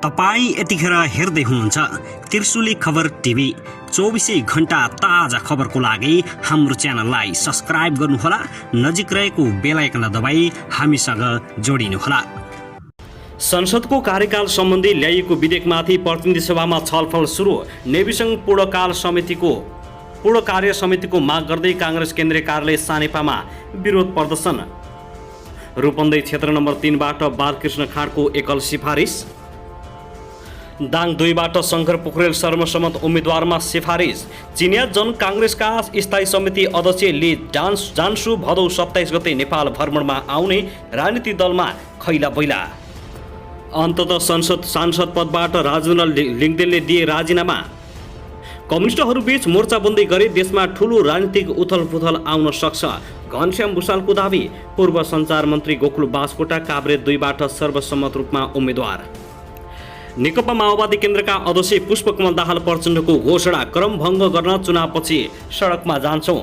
तपाई यतिखेर हेर्दै हुनुहुन्छ त्रिशुली खबर टिभी। 24 घण्टा ताजा खबरको लागि हाम्रो च्यानललाई सब्स्क्राइब गर्नुहोला, नजिक रहेको बेल आइकन दबाई हामीसँग जोडिनुहोला। संसदको कार्यकाल सम्बन्धी ल्याइएको विधेयकमाथि प्रतिनिधि सभामा छलफल सुरु। नेविसंघ पूर्ण कार्य समितिको माग गर्दै कांग्रेस केन्द्रीय कार्यालय सानेपामा विरोध प्रदर्शन। रूपन्देही क्षेत्र नम्बर 3 बाट बालकृष्ण खाँडको एकल सिफारिस। दाङ 2 बाट शंकर पोखरेल सर्वसम्मत उम्मेदवारमा सिफारिस। चिनिया जन कांग्रेसका स्थायी समिति अध्यक्ष ली जान्सु भदौ 27 गते नेपाल भ्रमणमा आउने, राजनीतिक दलमा खैला बैला। अन्ततः सांसद पदबाट राजेन्द्र लिङ्गदेनले दिए राजीनामा। कम्युनिस्टहरूबीच मोर्चाबन्दी गरी देशमा ठूलो राजनीतिक उथलपुथल आउन सक्छ, घनश्याम भुषालको दावी। पूर्व सञ्चार मन्त्री गोकुल बास्कोटा काभ्रे 2 बाट सर्वसम्मत रूपमा उम्मेद्वार। नेकपा माओवादी केन्द्रका अध्यक्ष पुष्पकमल दाहाल प्रचण्डको घोषणा, क्रमभङ्ग गर्न चुनावपछि सडकमा जान्छौं।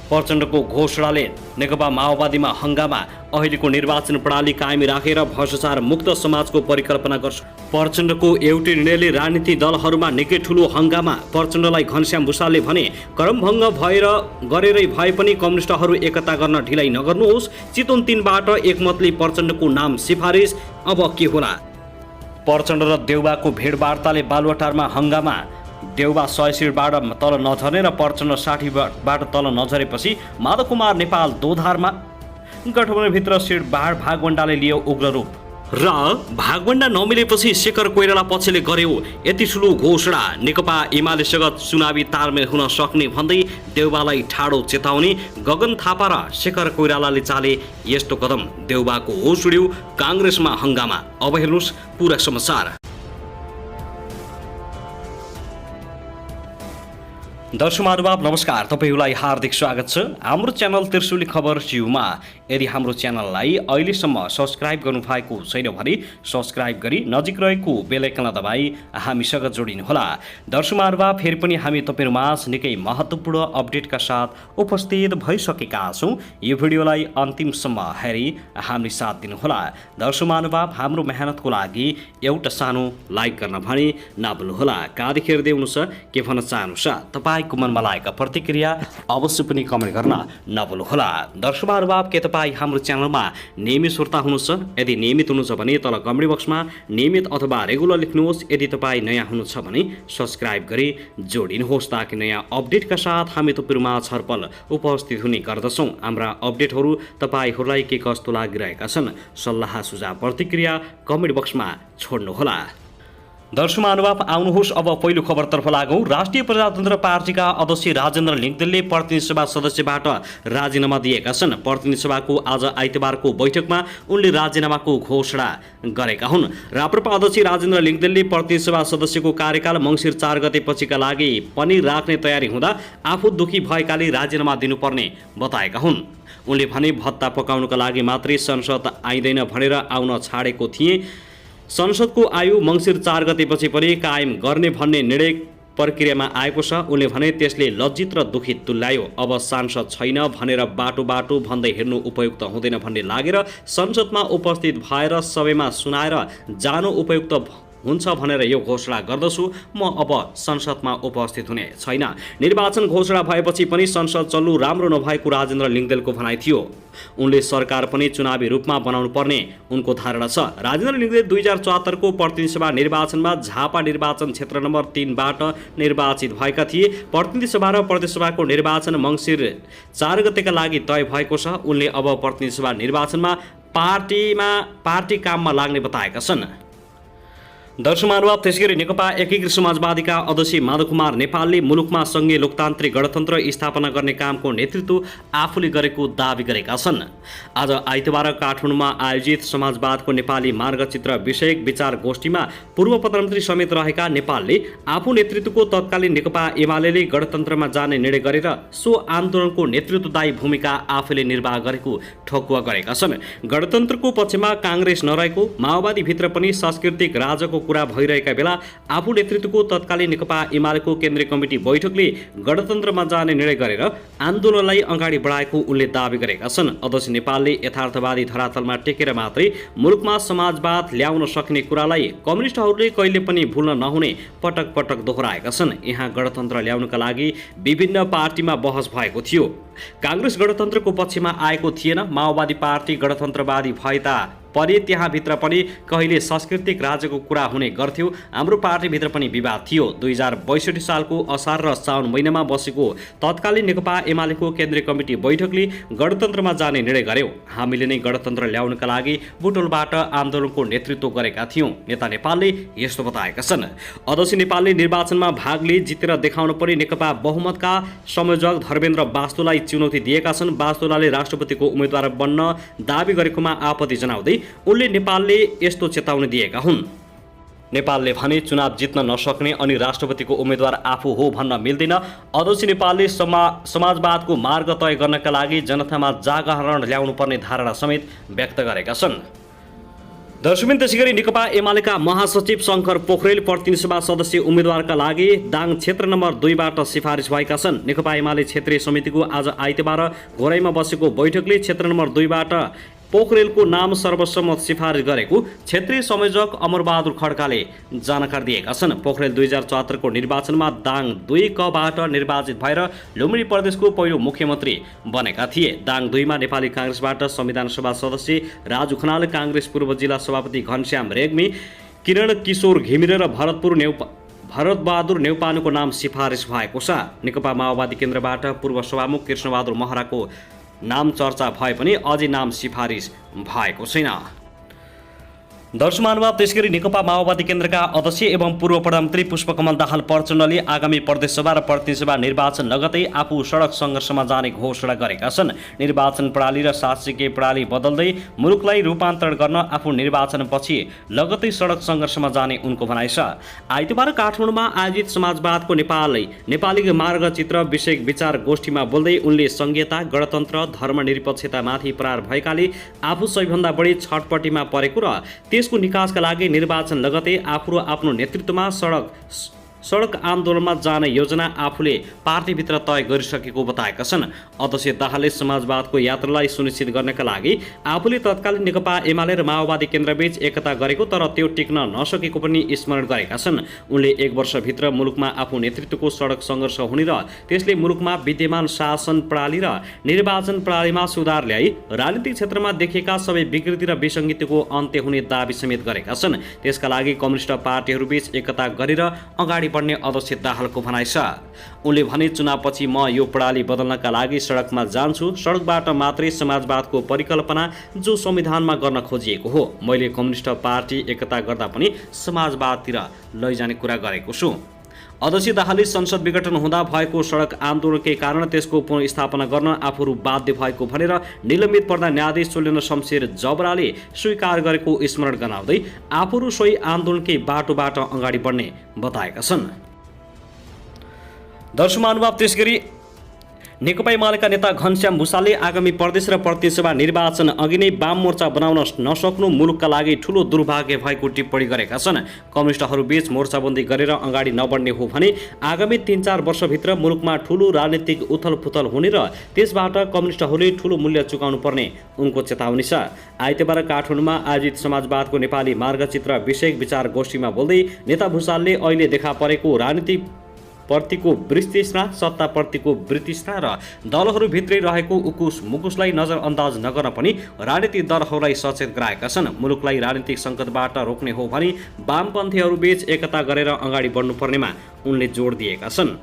प्रचण्डको घोषणाले नेकपा माओवादीमा हंगामा। अहिलेको निर्वाचन प्रणाली कायम राखेर भ्रष्टाचार मुक्त समाजको परिकल्पना गर्छ। प्रचण्डको एउटै निर्णयले राजनीतिक दलहरूमा निकै ठूलो हंगामा। प्रचण्डलाई घनश्याम भुषालले भने, क्रमभङ्ग गरेरै भए पनि कम्युनिस्टहरू एकता गर्न ढिलाइ नगर्नुहोस्। चितवन 3 बाट एकमतले प्रचण्डको नाम सिफारिस। अब के होला? प्रचण्ड र देउबाको भेडवार्ताले बालुवाटारमा हंगामा। देउबा 100 सिटबाट तल नझर्ने र प्रचण्ड 60 बाट तल नझरेपछि माधव कुमार नेपाल दोधारमा। गठबन्धनभित्र सिट भागवण्डाले लियो उग्र रूप र भागवण्डा नमिलेपछि शेखर कोइराला पक्षले गर्यो यति ठुलो घोषणा। नेकपा एमालेसँग चुनावी तालमेल हुन सक्ने भन्दै देउबालाई ठाडो चेतावनी। गगन थापा र शेखर कोइरालाले चाले यस्तो कदम, देउबाको होस उड्यो, कांग्रेसमा हंगामा। अब हेर्नुहोस् पूरा समाचार। दर्शक महानुभाव नमस्कार, तपाईहरूलाई हार्दिक स्वागत छ हाम्रो च्यानल त्रिशुली खबर टिभीमा। यदि हाम्रो च्यानललाई अहिलेसम्म सब्स्क्राइब गर्नुभएको छैन भने सब्स्क्राइब गरी नजिक रहेको बेल आइकन दबाई हामीसँग जोडिनुहोला। दर्शक महानुभाव, फेरि पनि हामी तपाईहरुमाझ निकै महत्त्वपूर्ण अपडेटका साथ उपस्थित भइसकेका छौं। यो भिडियोलाई अन्तिमसम्म हेरी हामीले साथ दिनुहोला। दर्शक महानुभाव, हाम्रो मेहनतको लागि एउटा सानो लाइक गर्न भने नभुल्नुहोला। कहाँदेखि हेर्दै हुनुहुन्छ, के भन्न चाहनुहुन्छ, तपाईको मनमा लागेका प्रतिक्रिया अवश्य पनि कमेन्ट गर्न नभुल्नुहोला। दर्शक महानुभाव, के तपाईँ हाम्रो च्यानलमा नियमित श्रोता हुनुहुन्छ? यदि नियमित हुनुहुन्छ भने तल कमेन्ट बक्समा नियमित अथवा रेगुलर लेख्नुहोस्। यदि तपाईँ नयाँ हुनुहुन्छ भने सब्स्क्राइब गरी जोडिनुहोस्, ताकि नयाँ अपडेटका साथ हामी तपाईहरुमा छलफल उपस्थित हुने गर्दछौं। हाम्रा अपडेटहरू तपाईहरूलाई के कस्तो लागिरहेका छन्, सल्लाह सुझाव प्रतिक्रिया कमेन्ट बक्समा छोड्नुहोला। दर्शक महानुभाव, आउनुहोस् अब पहिलो खबरतर्फ लागौं। राष्ट्रिय प्रजातन्त्र पार्टीका अध्यक्ष राजेन्द्र लिङ्गदेनले प्रतिनिधि सभा सदस्यबाट राजीनामा दिएका छन्। प्रतिनिधि सभाको आज आइतबारको बैठकमा उनले राजीनामाको घोषणा गरेका हुन्। राप्रपा अध्यक्ष राजेन्द्र लिङ्गदेनले प्रतिनिधि सभा सदस्यको कार्यकाल मङ्सिर 4 गतेपछिका लागि पनि राख्ने तयारी हुँदा आफू दुखी भएकाले राजीनामा दिनुपर्ने बताएका हुन्। उनले भने, भत्ता पकाउनका लागि मात्रै संसद आइँदैन भनेर आउन छाडेको थिए। संसदको आयु मङ्सिर 4 गतेपछि पनि कायम गर्ने भन्ने निर्णय प्रक्रियामा आएको छ। उनले भने, त्यसले लज्जित र दुखित तुल्यायो। अब सांसद छैन भनेर बाटो भन्दै हिँड्नु उपयुक्त हुँदैन भन्ने लागेर संसदमा उपस्थित भएर सबैमा सुनाएर जानु उपयुक्त हुन्छ भनेर यो घोषणा गर्दछु। म अब संसदमा उपस्थित हुने छैन। निर्वाचन घोषणा भएपछि पनि संसद चल्नु राम्रो नभएको राजेन्द्र लिङ्गदेनको भनाइ थियो। उनले सरकार पनि चुनावी रूपमा बनाउनु पर्ने उनको धारणा छ। राजेन्द्र लिङ्गदेन 2074 को प्रतिनिधि सभा निर्वाचनमा झापा निर्वाचन क्षेत्र नम्बर 3 बाट निर्वाचित भएका थिए। प्रतिनिधि सभा र प्रदेश सभाको निर्वाचन मङ्सिर 4 गतेका लागि तय भएको छ। उनले अब प्रतिनिधि सभा निर्वाचनमा पार्टी काममा लाग्ने बताएका छन्। दर्शक महानुभाव, त्यसैगरी नेकपा एकीकृत समाजवादीका अध्यक्ष माधव कुमार नेपालले मुलुकमा संघीय लोकतान्त्रिक गणतन्त्र स्थापना गर्ने कामको नेतृत्व आफूले गरेको दावी गरेका छन्। आज आइतबार काठमाडौँमा आयोजित समाजवादको नेपाली मार्गचित्र विषयक विचार गोष्ठीमा पूर्व प्रधानमन्त्री समेत रहेका नेपालले आफू नेतृत्वको तत्कालीन नेकपा एमाले गणतन्त्रमा जाने निर्णय गरेर सो आन्दोलनको नेतृत्वदायी भूमिका आफूले निर्वाह गरेको ठकुवा गरेका छन्। गणतन्त्रको पक्षमा कांग्रेस नरहेको, माओवादी भित्र पनि सांस्कृतिक राजको कुरा भइरहेका बेला आफू नेतृत्वको तत्कालीन नेकपा एमालेको केन्द्रीय कमिटी बैठकले गणतन्त्रमा जाने निर्णय गरेर आन्दोलनलाई अगाडि बढाएको उनले दावी गरेका छन्। अध्यक्ष नेपालले यथार्थवादी धरातलमा टेकेर मात्रै मुलुकमा समाजवाद ल्याउन सक्ने कुरालाई कम्युनिस्टहरूले कहिले पनि भुल्न नहुने पटक पटक दोहोऱ्याएका छन्। यहाँ गणतन्त्र ल्याउनका लागि विभिन्न पार्टीमा बहस भएको थियो। कांग्रेस गणतन्त्रको पक्षमा आएको थिएन। माओवादी पार्टी गणतन्त्रवादी भए पनि त्यहाँभित्र पनि कहिले सांस्कृतिक राज्यको कुरा हुने गर्थ्यो। हाम्रो पार्टीभित्र पनि विवाद थियो। 2062 सालको असार र साउन महिनामा बसेको तत्कालीन नेकपा एमालेको केन्द्रीय कमिटी बैठकले गणतन्त्रमा जाने निर्णय गर्यो। हामीले नै गणतन्त्र ल्याउनका लागि बुटोलबाट आन्दोलनको नेतृत्व गरेका थियौँ, नेता नेपालले यस्तो बताएका छन्। अध्यक्ष नेपालले निर्वाचनमा भाग लिई जितेर देखाउन पर्ने नेकपा बहुमतका संयोजक धर्मेन्द्र बास्तोलाई चुनौती दिएका छन्। बास्तोलाले राष्ट्रपतिको उम्मेद्वार बन्न दावी गरेकोमा आपत्ति जनाउँदै उनले नेपालले यस्तो चेतावनी दिएका हुन्। नेपालले भने चुनाव जित्न नसक्ने अनि राष्ट्रपतिको उम्मेद्वार आफू हो भन्न मिल्दैन। अध्यक्ष नेपालले समाजवादको मार्ग तय गर्नका लागि जनतामा जागरण ल्याउनुपर्ने धारणा समेत व्यक्त गरेका छन्। दर्शकबिन त्यसैगरी नेकपा एमालेका महासचिव शङ्कर पोखरेल प्रतिनिधि सभा सदस्य उम्मेद्वारका लागि दाङ क्षेत्र नम्बर 2बाट सिफारिस भएका छन्। नेकपा एमाले क्षेत्रीय समितिको आज आइतबार घोराईमा बसेको बैठकले क्षेत्र नम्बर 2बाट पोखरेलको नाम सर्वसम्मत सिफारिस गरेको क्षेत्रीय संयोजक अमरबहादुर खड्काले जानकारी दिएका छन्। पोखरेल 2074 को निर्वाचनमा दाङ 2 बाट निर्वाचित भएर लुम्बिनी प्रदेशको पहिलो मुख्यमन्त्री बनेका थिए। दाङ 2मा नेपाली कांग्रेसबाट संविधान सभा सदस्य राजु खनाल, कांग्रेस पूर्व जिल्ला सभापति घनश्याम रेग्मी, किरण किशोर घिमिरे र भरतबहादुर नेउपानेको नाम सिफारिस भएको छ। नेकपा माओवादी केन्द्रबाट पूर्व सभामुख कृष्णबहादुर महराको नाम चर्चा भए पनि अझै नाम सिफारिस भएको छैन। दर्शक महानुभाव, त्यसगरी नेकपा माओवादी केन्द्रका अध्यक्ष एवं पूर्व प्रधानमन्त्री पुष्पकमल दाहाल प्रचण्डले आगामी प्रदेश सभा र प्रतिनिधि सभा निर्वाचन लगतै आफू सडक सङ्घर्षमा जाने घोषणा गरेका छन्। निर्वाचन प्रणाली र शासकीय प्रणाली बदल्दै मुलुकलाई रूपान्तरण गर्न आफू निर्वाचनपछि लगतै सडक सङ्घर्षमा जाने उनको भनाइ छ। आइतबार काठमाडौँमा आयोजित समाजवादको नेपाली मार्गचित्र विषयक विचार गोष्ठीमा बोल्दै उनले संघीयता, गणतन्त्र, धर्मनिरपेक्षतामाथि प्रहार भएकाले आफू सबैभन्दा बढी छटपट्टिमा परेको र त्यसको निकासका लागि निर्वाचन लगतै आफू र आफ्नो नेतृत्वमा सडक आन्दोलनमा जाने योजना आफूले पार्टीभित्र तय गरिसकेको बताएका छन्। अध्यक्ष दाहालले समाजवादको यात्रालाई सुनिश्चित गर्नका लागि आफूले तत्कालीन नेकपा एमाले र माओवादी केन्द्रबीच एकता गरेको तर त्यो टिक्न नसकेको पनि स्मरण गरेका छन्। उनले 1 वर्षभित्र मुलुकमा आफू नेतृत्वको सडक सङ्घर्ष हुने र त्यसले मुलुकमा विद्यमान शासन प्रणाली र निर्वाचन प्रणालीमा सुधार ल्याई राजनीतिक क्षेत्रमा देखिएका सबै विकृति र विसङ्गतिको अन्त्य हुने दावी समेत गरेका छन्। त्यसका लागि कम्युनिस्ट पार्टीहरूबीच एकता गरेर अगाडि बढ्ने अध्यक्ष दाहालको भनाइ छ। उनले भने चुनावपछि म यो प्रणाली बदल्नका लागि सडकमा जान्छु। सडकबाट मात्रै समाजवादको परिकल्पना जो संविधानमा गर्न खोजिएको हो। मैले कम्युनिस्ट पार्टी एकता गर्दा पनि समाजवादतिर लैजाने कुरा गरेको छु। अध्यक्ष दाहालले संसद विघटन हुँदा भएको सडक आन्दोलनकै कारण त्यसको पुनर्स्थापना गर्न आफूहरू बाध्य भएको भनेर निलम्बित प्रधान न्यायाधीश चोलेन्द्र शमशेर जबराले स्वीकार गरेको स्मरण गराउँदै आफूहरू सोही आन्दोलनकै बाटोबाट अगाडि बढ्ने बताएका छन्। दर्शक महानुभाव, त्यसगरी नेकपा एमालेका नेता घनश्याम भुसालले आगामी प्रदेश र प्रतिनिधि सभा निर्वाचन अघि नै वाम मोर्चा बनाउन नसक्नु मुलुकका लागि ठूलो दुर्भाग्य भएको टिप्पणी गरेका छन्। कम्युनिस्टहरूबीच मोर्चाबन्दी गरेर अगाडि नबढ्ने हो भने आगामी 3-4 वर्षभित्र मुलुकमा ठूलो राजनीतिक उथलपुथल हुने र त्यसबाट कम्युनिस्टहरूले ठूलो मूल्य चुकाउनु पर्ने उनको चेतावनी छ। आइतबार काठमाडौँमा आयोजित समाजवादको नेपाली मार्गचित्र विषयक विचार गोष्ठीमा बोल्दै नेता भुसालले अहिले देखा परेको राजनीति प्रतिको वृत्तिष्ठा, सत्ताप्रतिको वृत्तिष्ठा र दलहरूभित्रै रहेको उकुस मुकुसलाई नजरअन्दाज नगर्न पनि राजनीतिक दलहरूलाई सचेत गराएका छन्। मुलुकलाई राजनीतिक सङ्कटबाट रोक्ने हो भने वामपन्थीहरूबीच एकता गरेर अगाडि बढ्नुपर्नेमा उनले जोड दिएका छन्।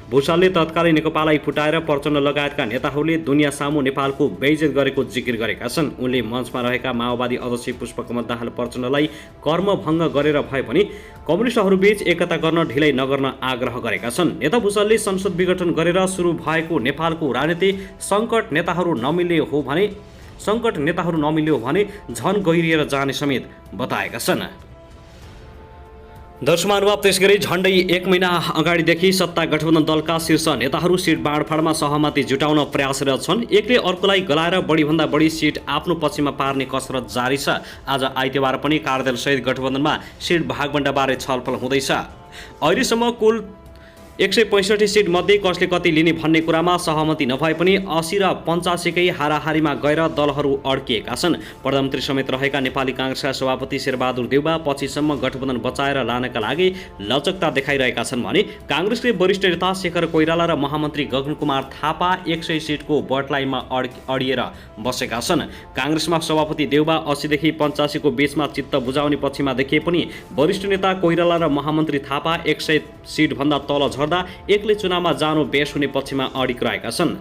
भुसालले तत्कालीन नेकपालाई फुटाएर प्रचण्ड लगायतका नेताहरूले दुनियाँ सामु नेपालको बेइज्जत गरेको जिकिर गरेका छन्। उनले मञ्चमा रहेका माओवादी अध्यक्ष पुष्पकमल दाहाल प्रचण्डलाई कर्मभङ्ग गरेर भए पनि कम्युनिस्टहरूबीच एकता गर्न ढिलै नगर्न आग्रह गरेका छन्। नेता भुसालले संसद विघटन गरेर सुरु भएको नेपालको राजनीति सङ्कट नेताहरू नमिल्ने हो भने झन गहिरिएर जाने समेत बताएका छन्। दर्शक महानुभाव, त्यसगरी झण्डै 1 महिना अगाडिदेखि सत्ता गठबन्धन दलका शीर्ष नेताहरू सिट बाँडफाँडमा सहमति जुटाउन प्रयासरत छन्। एकले अर्कोलाई गलाएर बढीभन्दा बढी सिट आफ्नो पक्षमा पार्ने कसरत जारी छ। आज आइतबार पनि कार्यदलसहित गठबन्धनमा सिट भागबण्डाबारे छलफल हुँदैछ। अहिलेसम्म कुल 165 सिट मध्ये कसले कति लिने भन्ने कुरामा सहमति नभए पनि 80 र 85 कै हाराहारीमा गएर दलहरू अड्किएका छन्। प्रधानमन्त्री समेत रहेका नेपाली काङ्ग्रेसका सभापति शेरबहादुर देउबा पछिसम्म गठबन्धन बचाएर लानका लागि लचकता देखाइरहेका छन् भने काङ्ग्रेसले वरिष्ठ नेता शेखर कोइराला र महामन्त्री गगनकुमार थापा 100 सिटको बटलाइनमा अडिएर बसेका छन्। काङ्ग्रेसमा सभापति देउबा 80 देखि 85 को बीचमा चित्त बुझाउने पक्षमा देखिए पनि वरिष्ठ नेता कोइराला र महामन्त्री थापा 100 सिटभन्दा तल झर्दा एक्लै चुनावमा जानु बेस हुने पक्षमा अडिरहेका छन्।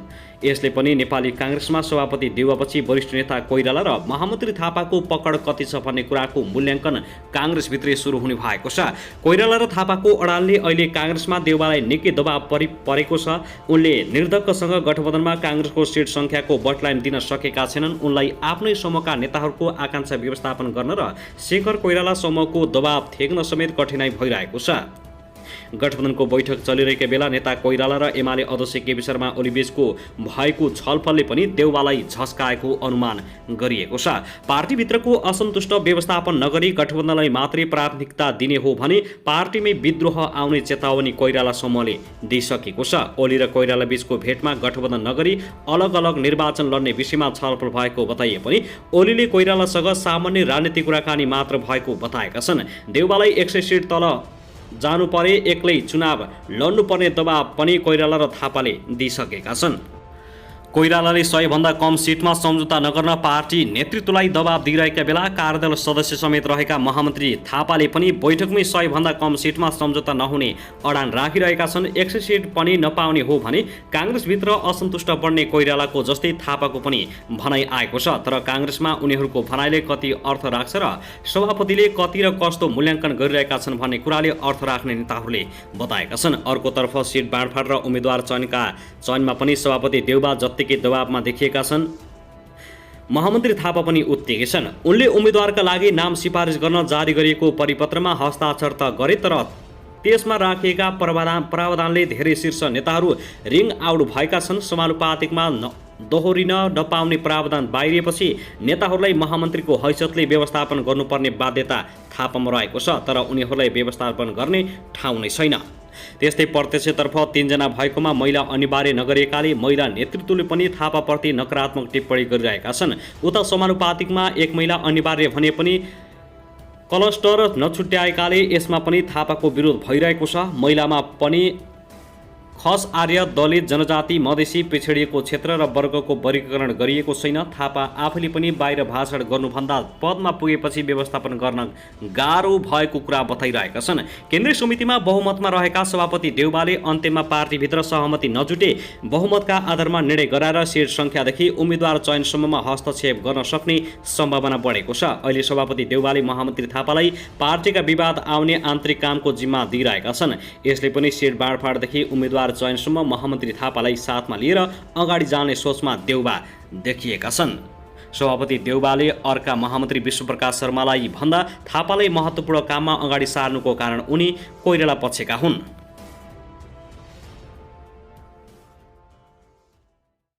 यसले पनि नेपाली काङ्ग्रेसमा सभापति देउबापछि वरिष्ठ नेता कोइराला र महामन्त्री थापाको पकड कति छ भन्ने कुराको मूल्याङ्कन काङ्ग्रेसभित्रै सुरु हुने भएको छ। कोइराला र थापाको अडालले अहिले काङ्ग्रेसमा देउबालाई निकै दबाव परेको छ। उनले निर्धक्कसँग गठबन्धनमा काङ्ग्रेसको सिट सङ्ख्याको बटलाइन दिन सकेका छैनन्। उनलाई आफ्नै समूहका नेताहरूको आकाङ्क्षा व्यवस्थापन गर्न र शेखर कोइराला समूहको दबाव थेग्न समेत कठिनाइ भइरहेको छ। गठबन्धनको बैठक चलिरहेका बेला नेता कोइराला र एमाले अध्यक्ष केपी शर्मा ओलीबीचको भएको छलफलले पनि देउबालाई झस्काएको अनुमान गरिएको छ। पार्टीभित्रको असन्तुष्ट व्यवस्थापन नगरी गठबन्धनलाई मात्रै प्राथमिकता दिने हो भने पार्टीमै विद्रोह आउने चेतावनी कोइराला समूहले दिइसकेको छ। ओली र कोइराला बीचको भेटमा गठबन्धन नगरी अलग अलग निर्वाचन लड्ने विषयमा छलफल भएको बताइए पनि ओलीले कोइरालासँग सामान्य राजनीतिक कुराकानी मात्र भएको बताएका छन्। देउबालाई 100 सिट तल जानु परे एक्लै चुनाव लड्नुपर्ने दबाव पनि कोइराला र थापाले दिइसकेका छन्। कोइरालाले 100 भन्दा कम सिटमा सम्झौता नगर्न पार्टी नेतृत्वलाई दबाव दिइरहेका बेला कार्यदल सदस्य समेत रहेका महामन्त्री थापाले पनि बैठकमै 100 भन्दा कम सिटमा सम्झौता नहुने अडान राखिरहेका छन्। 100 सिट पनि नपाउने हो भने काङ्ग्रेसभित्र असन्तुष्ट बढ्ने कोइरालाको जस्तै थापाको पनि भनाइ आएको छ। तर काङ्ग्रेसमा उनीहरूको भनाइले कति अर्थ राख्छ र सभापतिले कति र कस्तो मूल्याङ्कन गरिरहेका छन् भन्ने कुराले अर्थ राख्ने नेताहरूले बताएका छन्। अर्कोतर्फ सिट बाँडफाँड र उम्मेद्वार चयनमा पनि सभापति देउबा जति के दबावमा देखिएका छन्, महामन्त्री थापा पनि उत्तिकै छन्। उनले उम्मेद्वारका लागि नाम सिफारिस गर्न जारी गरिएको परिपत्रमा हस्ताक्षर त गरे, तर त्यसमा राखिएका प्रावधानले धेरै शीर्ष नेताहरू रिङ आउट भएका छन्। समानुपातिकमा दोहोरिन नपाउने प्रावधान बाहिरिएपछि नेताहरूलाई महामन्त्रीको हैसियतले व्यवस्थापन गर्नुपर्ने बाध्यता थापामा रहेको छ, तर उनीहरूलाई व्यवस्थापन गर्ने ठाउँ नै छैन। त्यस्तै प्रत्यक्षतर्फ 3 जना भएकोमा महिला अनिवार्य नगरिएकाले महिला नेतृत्वले पनि थापाप्रति नकारात्मक टिप्पणी गरिरहेका छन्। उता समानुपातिकमा 1 महिला अनिवार्य भने पनि क्लस्टर नछुट्याएकाले यसमा पनि थापाको विरोध भइरहेको छ। महिलामा पनि खस आर्य दलित जनजाति मधेसी पिछडिएको क्षेत्र र वर्गको वर्गीकरण गरिएको छैन। थापा आफैले पनि बाहिर भाषण गर्नुभन्दा पदमा पुगेपछि व्यवस्थापन गर्न गाह्रो भएको कुरा बताइरहेका छन्। केन्द्रीय समितिमा बहुमतमा रहेका सभापति देउबाले अन्त्यमा पार्टीभित्र सहमति नजुटे बहुमतका आधारमा निर्णय गराएर सिट सङ्ख्यादेखि उम्मेद्वार चयनसम्ममा हस्तक्षेप गर्न सक्ने सम्भावना बढेको छ। अहिले सभापति देउबाले महामन्त्री थापालाई पार्टीका विवाद आउने आन्तरिक कामको जिम्मा दिइरहेका छन्। यसले पनि सिट बाँडफाँडदेखि उम्मेद्वार चयनसम्म महामन्त्री थापालाई साथमा लिएर अगाडि जाने सोचमा देउबा देखिएका छन्। सभापति देउबाले अर्का महामन्त्री विश्वप्रकाश शर्मालाई भन्दा थापालाई महत्त्वपूर्ण काममा अगाडि सार्नुको कारण उनी कोइराला पक्षका हुन्।